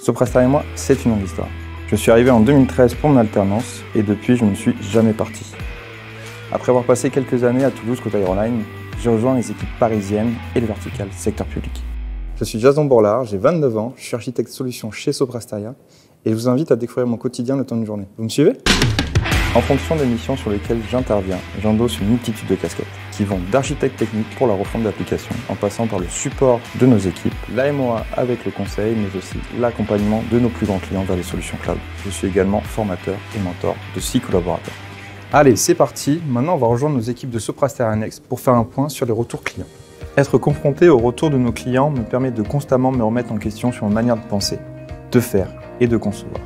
Soprasteria et moi, c'est une longue histoire. Je suis arrivé en 2013 pour mon alternance et depuis, je ne suis jamais parti. Après avoir passé quelques années à Toulouse côté Aeroline, j'ai rejoint les équipes parisiennes et le vertical secteur public. Je suis Jason Bourlard, j'ai 29 ans, je suis architecte solution chez Soprasteria et je vous invite à découvrir mon quotidien le temps d'une journée. Vous me suivez? En fonction des missions sur lesquelles j'interviens, j'endosse une multitude de casquettes qui vont d'architecte technique pour la refonte d'applications, en passant par le support de nos équipes, la MOA avec le conseil, mais aussi l'accompagnement de nos plus grands clients vers les solutions cloud. Je suis également formateur et mentor de 6 collaborateurs. Allez, c'est parti. Maintenant, on va rejoindre nos équipes de Soprasteria Next pour faire un point sur les retours clients. Être confronté aux retours de nos clients me permet de constamment me remettre en question sur ma manière de penser, de faire et de concevoir.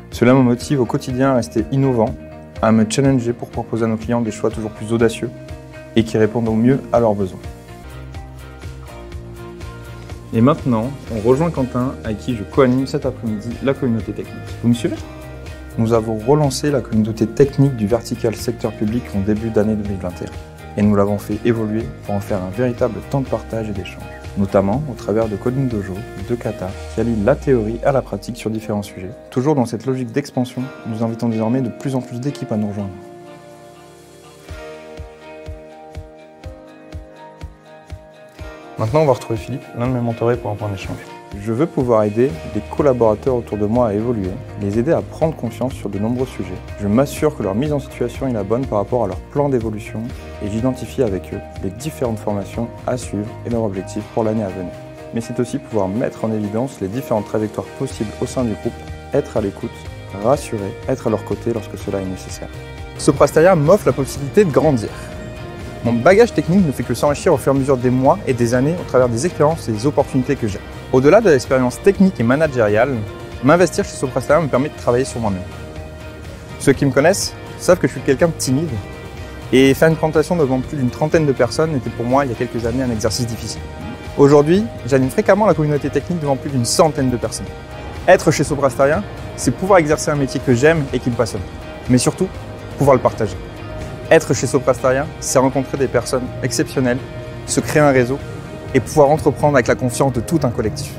Cela me motive au quotidien à rester innovant, à me challenger pour proposer à nos clients des choix toujours plus audacieux et qui répondent au mieux à leurs besoins. Et maintenant, on rejoint Quentin, avec qui je co-anime cet après-midi la communauté technique. Vous me suivez? Nous avons relancé la communauté technique du vertical secteur public en début d'année 2021 et nous l'avons fait évoluer pour en faire un véritable temps de partage et d'échange, notamment au travers de Coding Dojo, de Kata, qui allie la théorie à la pratique sur différents sujets. Toujours dans cette logique d'expansion, nous invitons désormais de plus en plus d'équipes à nous rejoindre. Maintenant, on va retrouver Philippe, l'un de mes mentorés pour un point d'échange. Je veux pouvoir aider les collaborateurs autour de moi à évoluer, les aider à prendre confiance sur de nombreux sujets. Je m'assure que leur mise en situation est la bonne par rapport à leur plan d'évolution et j'identifie avec eux les différentes formations à suivre et leurs objectifs pour l'année à venir. Mais c'est aussi pouvoir mettre en évidence les différentes trajectoires possibles au sein du groupe, être à l'écoute, rassurer, être à leur côté lorsque cela est nécessaire. Soprasteria m'offre la possibilité de grandir. Mon bagage technique ne fait que s'enrichir au fur et à mesure des mois et des années au travers des expériences et des opportunités que j'ai. Au-delà de l'expérience technique et managériale, m'investir chez Soprasteria me permet de travailler sur moi-même. Ceux qui me connaissent savent que je suis quelqu'un de timide et faire une présentation devant plus d'une trentaine de personnes était pour moi il y a quelques années un exercice difficile. Aujourd'hui, j'anime fréquemment la communauté technique devant plus d'une centaine de personnes. Être chez Soprasteria, c'est pouvoir exercer un métier que j'aime et qui me passionne, mais surtout pouvoir le partager. Être chez Soprasteria, c'est rencontrer des personnes exceptionnelles, se créer un réseau et pouvoir entreprendre avec la confiance de tout un collectif.